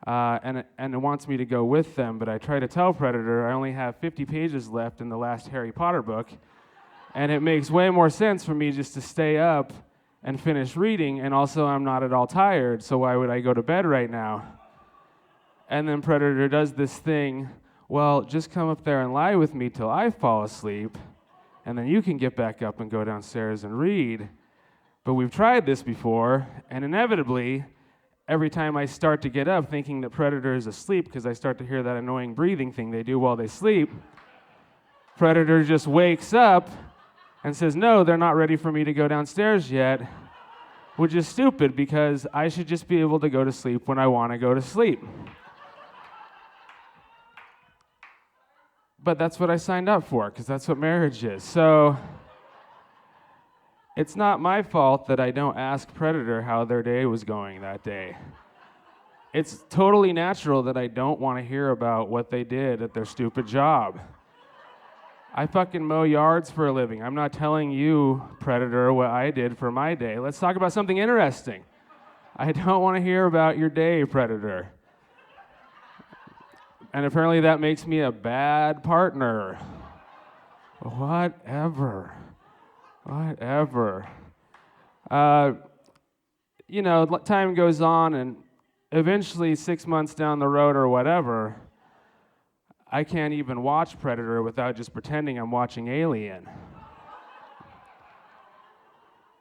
and it wants me to go with them, but I try to tell Predator I only have 50 pages left in the last Harry Potter book, and it makes way more sense for me just to stay up and finish reading, and also I'm not at all tired, so why would I go to bed right now? And then Predator does this thing, well, just come up there and lie with me till I fall asleep, and then you can get back up and go downstairs and read. But we've tried this before, and inevitably, every time I start to get up thinking that Predator is asleep because I start to hear that annoying breathing thing they do while they sleep, Predator just wakes up and says, no, they're not ready for me to go downstairs yet, which is stupid because I should just be able to go to sleep when I want to go to sleep. But that's what I signed up for because that's what marriage is. So It's not my fault that I don't ask Predator how their day was going that day. It's totally natural that I don't want to hear about what they did at their stupid job. I fucking mow yards for a living. I'm not telling you, Predator, what I did for my day. Let's talk about something interesting. I don't want to hear about your day, Predator. And apparently that makes me a bad partner. Whatever. Time goes on, and eventually 6 months down the road or whatever, I can't even watch Predator without just pretending I'm watching Alien.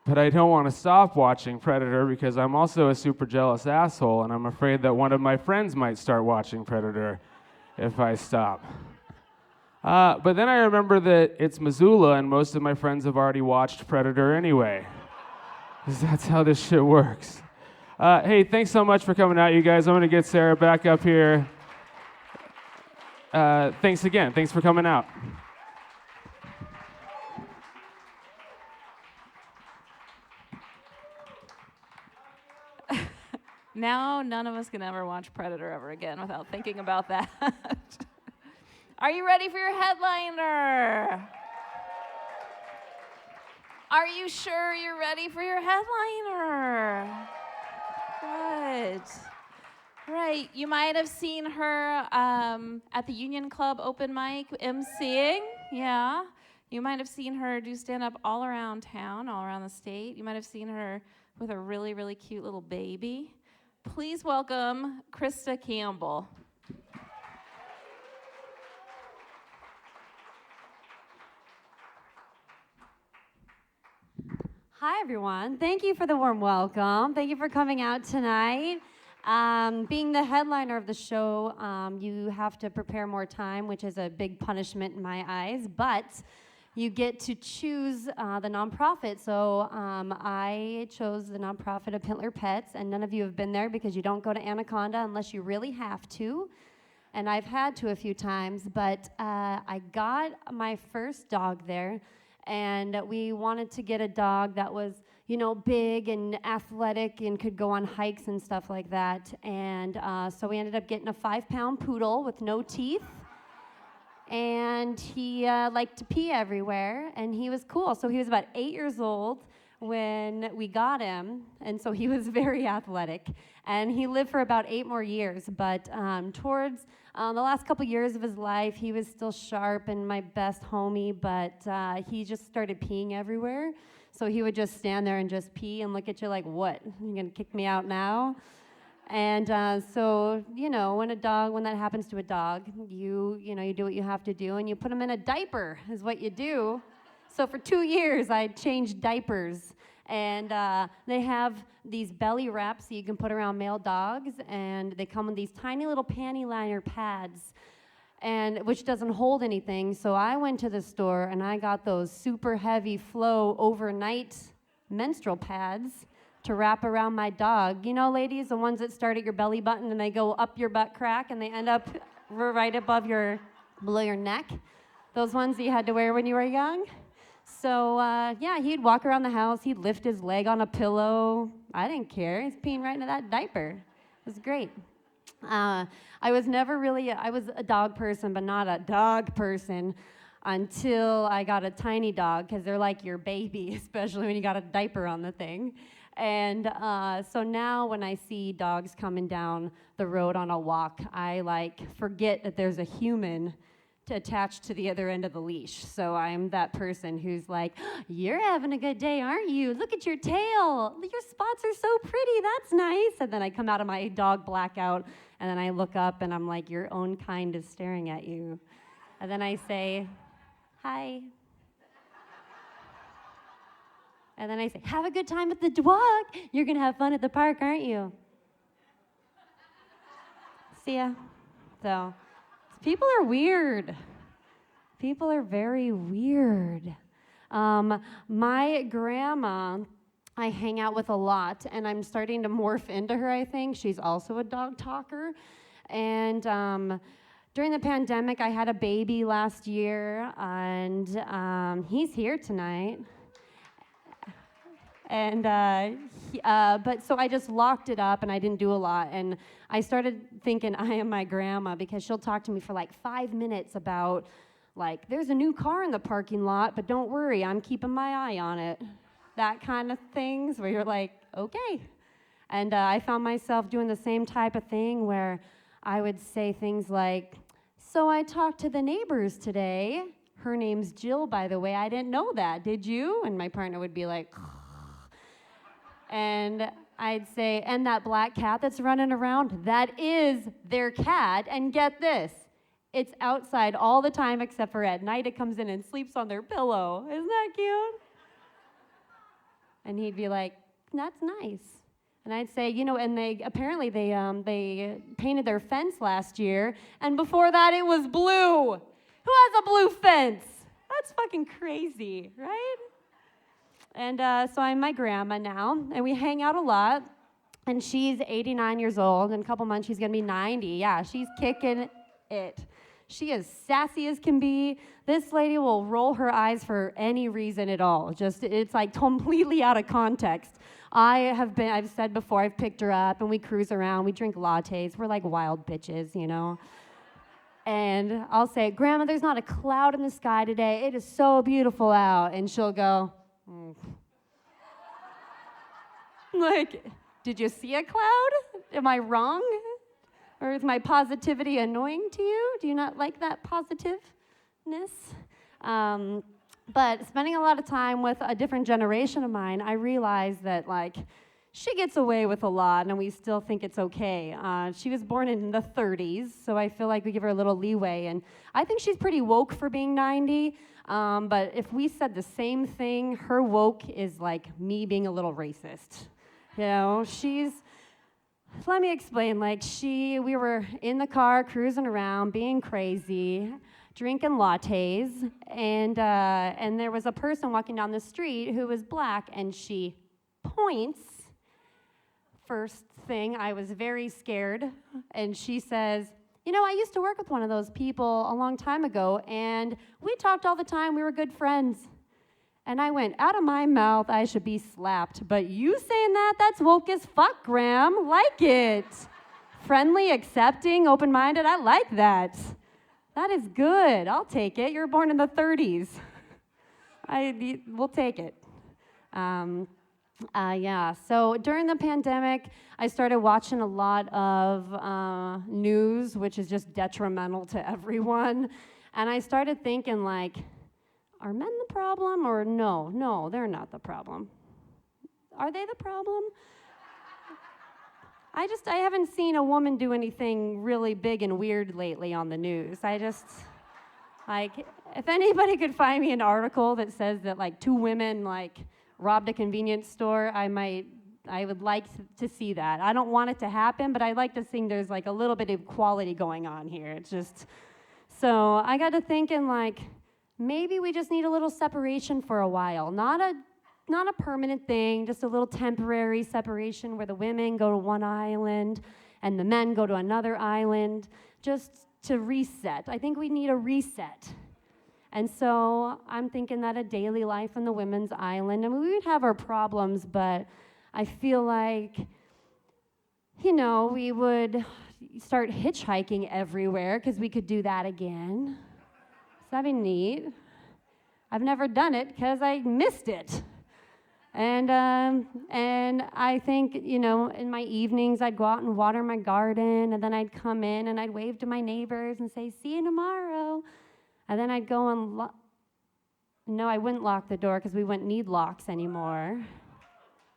But I don't want to stop watching Predator because I'm also a super jealous asshole, and I'm afraid that one of my friends might start watching Predator if I stop. But then I remember that it's Missoula, and most of my friends have already watched Predator anyway. Because that's how this shit works. Hey, thanks so much for coming out, you guys. I'm going to get Sarah back up here. Thanks again. Thanks for coming out. Now none of us can ever watch Predator ever again without thinking about that. Are you ready for your headliner? Are you sure you're ready for your headliner? Good. Right, you might have seen her at the Union Club open mic emceeing. Yeah. You might have seen her do stand-up all around town, all around the state. You might have seen her with a really, really cute little baby. Please welcome Krista Campbell. Hi, everyone. Thank you for the warm welcome. Thank you for coming out tonight. Being the headliner of the show, you have to prepare more time, which is a big punishment in my eyes, but you get to choose the nonprofit. So I chose the nonprofit of Pintler Pets, and none of you have been there because you don't go to Anaconda unless you really have to. And I've had to a few times, but I got my first dog there, and we wanted to get a dog that was, big and athletic and could go on hikes and stuff like that. And so we ended up getting a 5-pound poodle with no teeth. And he liked to pee everywhere, and he was cool. So he was about 8 years old when we got him, and so he was very athletic. And he lived for about 8 more years, but towards the last couple years of his life, he was still sharp and my best homie, but he just started peeing everywhere. So he would just stand there and just pee and look at you like, what, you gonna kick me out now? And so, when that happens to a dog, you do what you have to do, and you put them in a diaper is what you do. So for 2 years, I changed diapers. And they have these belly wraps that you can put around male dogs, and they come with these tiny little panty liner pads, which doesn't hold anything. So I went to the store, and I got those super heavy flow overnight menstrual pads to wrap around my dog. You know, ladies, the ones that start at your belly button and they go up your butt crack and they end up right above below your neck. Those ones that you had to wear when you were young. So, he'd walk around the house. He'd lift his leg on a pillow. I didn't care. He's peeing right into that diaper. It was great. I was a dog person, but not a dog person until I got a tiny dog, because they're like your baby, especially when you got a diaper on the thing. And so now when I see dogs coming down the road on a walk, I forget that there's a human attached to the other end of the leash. So I'm that person who's like, you're having a good day, aren't you? Look at your tail. Your spots are so pretty. That's nice. And then I come out of my dog blackout, and then I look up, and I'm like, your own kind is staring at you. And then I say, hi. And then I say, have a good time at the dog. You're going to have fun at the park, aren't you? See ya. So people are weird. People are very weird. My grandma, I hang out with a lot, and I'm starting to morph into her, I think. She's also a dog talker. And during the pandemic, I had a baby last year, and he's here tonight. And but so I just locked it up and I didn't do a lot. And I started thinking I am my grandma because she'll talk to me for like 5 minutes about like, there's a new car in the parking lot, but don't worry, I'm keeping my eye on it. That kind of things where you're like, okay. And I found myself doing the same type of thing where I would say things like, so I talked to the neighbors today. Her name's Jill, by the way. I didn't know that. Did you? And my partner would be like, and I'd say, and that black cat that's running around, that is their cat. And get this, it's outside all the time except for at night it comes in and sleeps on their pillow. Isn't that cute? And he'd be like, that's nice. And I'd say, you know, and they painted their fence last year, and before that it was blue. Who has a blue fence? That's fucking crazy, right? And so I'm my grandma now, and we hang out a lot. And she's 89 years old. In a couple months, she's gonna be 90. Yeah, she's kicking it. She is sassy as can be. This lady will roll her eyes for any reason at all. Just, it's like completely out of context. I've said before, I've picked her up and we cruise around, we drink lattes. We're like wild bitches, you know? And I'll say, Grandma, there's not a cloud in the sky today. It is so beautiful out. And she'll go, like, did you see a cloud? Am I wrong? Or is my positivity annoying to you? Do you not like that positiveness? But spending a lot of time with a different generation of mine, I realized that, like, she gets away with a lot, and we still think it's okay. She was born in the 30s, so I feel like we give her a little leeway. And I think she's pretty woke for being 90. But if we said the same thing, her woke is like me being a little racist. You know, let me explain. Like, we were in the car cruising around, being crazy, drinking lattes, and there was a person walking down the street who was black, and she points. First thing, I was very scared, and she says, you know, I used to work with one of those people a long time ago, and we talked all the time. We were good friends. And I went, out of my mouth, I should be slapped. But you saying that, that's woke as fuck, Graham. Like it. Friendly, accepting, open-minded, I like that. That is good. I'll take it. You were born in the 30s. We'll take it. Yeah, so during the pandemic, I started watching a lot of news, which is just detrimental to everyone. And I started thinking, like, are men the problem? Or no, they're not the problem. Are they the problem? I haven't seen a woman do anything really big and weird lately on the news. Like, if anybody could find me an article that says that, like, 2 women, like, robbed a convenience store, I would like to see that. I don't want it to happen, but I'd like to think there's, like, a little bit of equality going on here. It's just, so I got to thinking, like, maybe we just need a little separation for a while. Not a permanent thing, just a little temporary separation where the women go to one island and the men go to another island, just to reset. I think we need a reset. And so I'm thinking that a daily life on the women's island, I mean, we would have our problems, but I feel like, you know, we would start hitchhiking everywhere because we could do that again. So that'd be neat. I've never done it because I missed it. And I think, you know, in my evenings, I'd go out and water my garden, and then I'd come in and I'd wave to my neighbors and say, see you tomorrow. And then I'd go and no, I wouldn't lock the door because we wouldn't need locks anymore.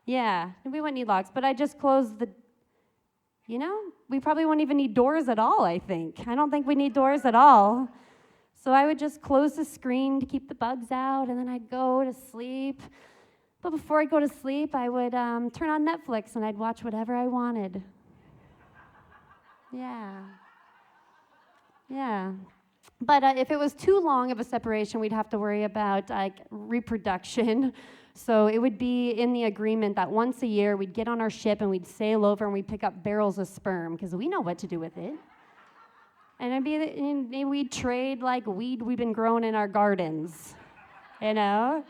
Yeah, we wouldn't need locks, but I just closed you know, we probably wouldn't even need doors at all, I think. I don't think we need doors at all. So I would just close the screen to keep the bugs out, and then I'd go to sleep. But before I go to sleep, I would turn on Netflix, and I'd watch whatever I wanted. Yeah. But if it was too long of a separation, we'd have to worry about, like, reproduction. So it would be in the agreement that once a year, we'd get on our ship, and we'd sail over, and we'd pick up barrels of sperm, because we know what to do with it. And we'd trade, like, weed we've been growing in our gardens, you know?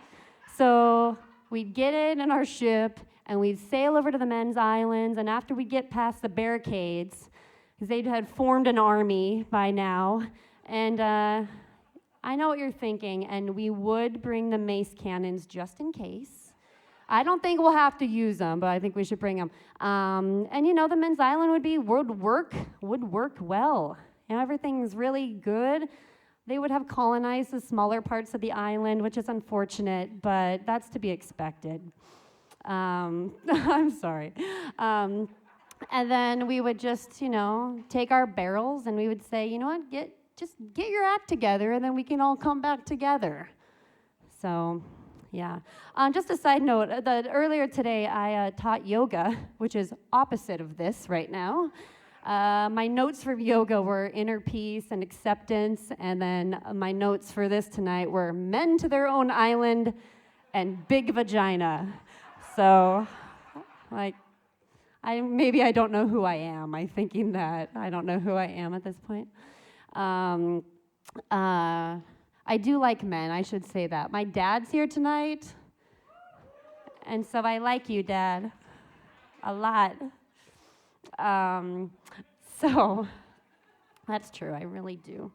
So we'd get in our ship, and we'd sail over to the men's islands, and after we get past the barricades, because they had formed an army by now, and I know what you're thinking, and we would bring the mace cannons just in case. I don't think we'll have to use them, but I think we should bring them. And you know, the men's island would work well. You know, everything's really good. They would have colonized the smaller parts of the island, which is unfortunate, but that's to be expected. I'm sorry. And then we would just, you know, take our barrels and we would say, you know what, just get your act together and then we can all come back together. So, yeah. Just a side note, earlier today I taught yoga, which is opposite of this right now. My notes for yoga were inner peace and acceptance, and then my notes for this tonight were men to their own island and big vagina. So, like, maybe I don't know who I am. I'm thinking that I don't know who I am at this point. I do like men, I should say that. My dad's here tonight, and so I like you, Dad, a lot. So that's true, I really do.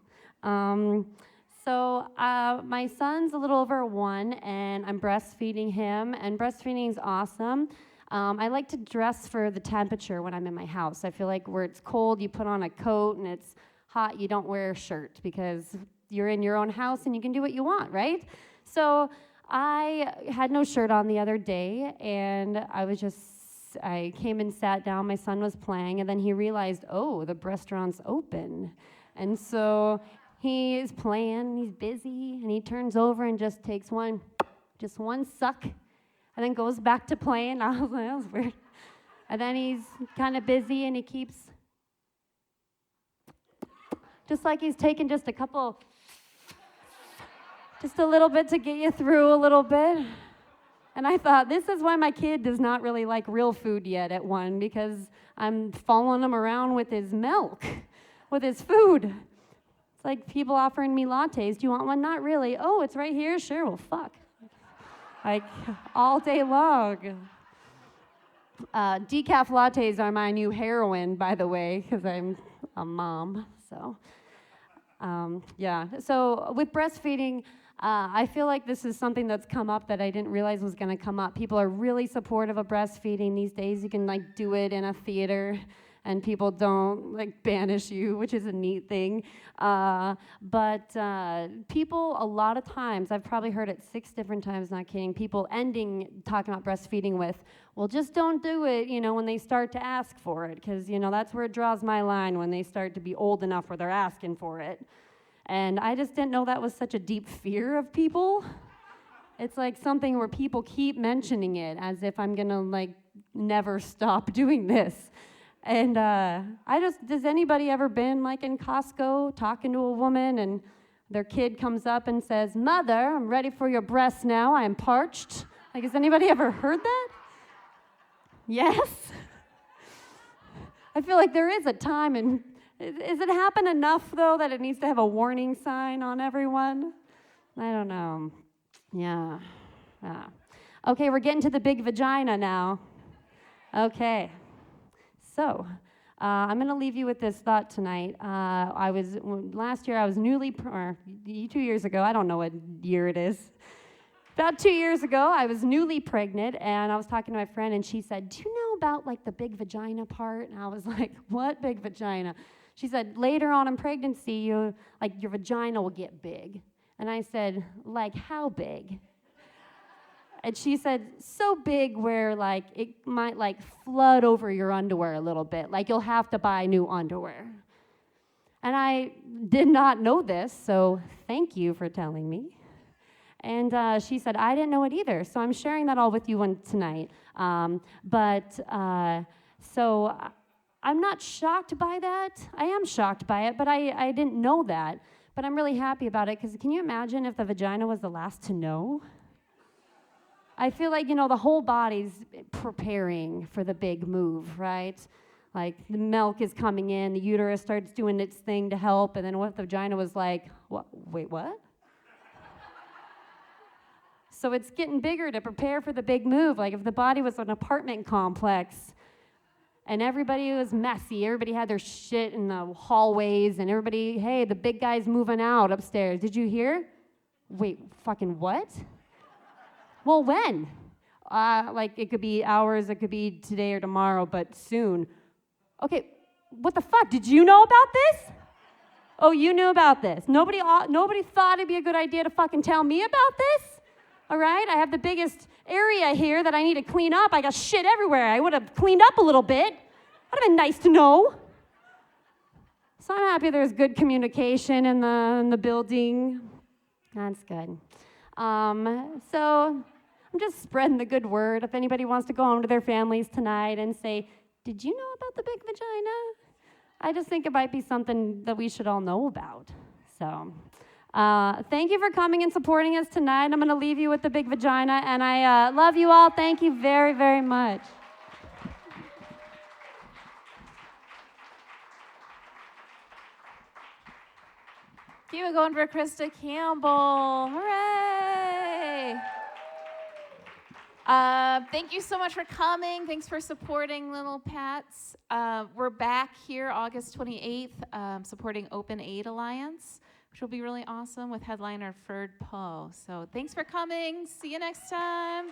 So my son's a little over 1, and I'm breastfeeding him, and breastfeeding is awesome. I like to dress for the temperature when I'm in my house. I feel like where it's cold, you put on a coat, and it's hot, you don't wear a shirt because you're in your own house and you can do what you want, right? So I had no shirt on the other day, and I came and sat down, my son was playing, and then he realized, oh, the restaurant's open. And so he is playing, he's busy, and he turns over and just takes one suck, and then goes back to playing. I was like, that was weird. And then he's kind of busy, and he keeps, just like he's taking just a little bit to get you through a little bit. And I thought, this is why my kid does not really like real food yet at 1, because I'm following him around with his milk, with his food. It's like people offering me lattes. Do you want one? Not really. Oh, it's right here? Sure, well, fuck. Like, all day long. Decaf lattes are my new heroin, by the way, because I'm a mom, so. Yeah, so with breastfeeding, I feel like this is something that's come up that I didn't realize was going to come up. People are really supportive of breastfeeding these days. You can like do it in a theater, and people don't like banish you, which is a neat thing. But people, a lot of times, I've probably heard it 6 different times, not kidding, people talking about breastfeeding with, well, just don't do it, you know, when they start to ask for it, because, you know, that's where it draws my line, when they start to be old enough where they're asking for it. And I just didn't know that was such a deep fear of people. It's like something where people keep mentioning it as if I'm gonna like never stop doing this. And does anybody ever been like in Costco talking to a woman and their kid comes up and says, "Mother, I'm ready for your breast now, I am parched." Like, has anybody ever heard that? Yes? I feel like there is a time, and is it happen enough, though, that it needs to have a warning sign on everyone? I don't know. Yeah. Okay, we're getting to the big vagina now. Okay. So, I'm going to leave you with this thought tonight. Last year, I was 2 years ago, I don't know what year it is. About 2 years ago, I was newly pregnant, and I was talking to my friend, and she said, "Do you know about, like, the big vagina part?" And I was like, "What big vagina?" She said, "Later on in pregnancy, your vagina will get big." And I said, "Like, how big?" And she said, "So big where, like, it might, like, flood over your underwear a little bit. Like, you'll have to buy new underwear." And I did not know this, so thank you for telling me. And she said, "I didn't know it either." So I'm sharing that all with you tonight. So I'm not shocked by that. I am shocked by it, but I didn't know that. But I'm really happy about it, because can you imagine if the vagina was the last to know? I feel like, the whole body's preparing for the big move, right? Like, the milk is coming in, the uterus starts doing its thing to help, and then what if the vagina was like, wait, what? So it's getting bigger to prepare for the big move. Like if the body was an apartment complex and everybody was messy, everybody had their shit in the hallways, and everybody, hey, the big guy's moving out upstairs. Did you hear? Wait, fucking what? Well, when? Like it could be hours, it could be today or tomorrow, but soon. Okay, what the fuck? Did you know about this? Oh, you knew about this. Nobody thought it'd be a good idea to fucking tell me about this? All right, I have the biggest area here that I need to clean up. I got shit everywhere. I would have cleaned up a little bit. That'd have been nice to know. So I'm happy there's good communication in the building. That's good. So I'm just spreading the good word. If anybody wants to go home to their families tonight and say, did you know about the big vagina? I just think it might be something that we should all know about. So thank you for coming and supporting us tonight. I'm going to leave you with the big vagina, and I love you all. Thank you very, very much. Keep it going for Krista Campbell. Hooray! Thank you so much for coming. Thanks for supporting Little Pats. We're back here August 28th supporting Open Aid Alliance, which will be really awesome with headliner Ferd Poe. So thanks for coming. See you next time.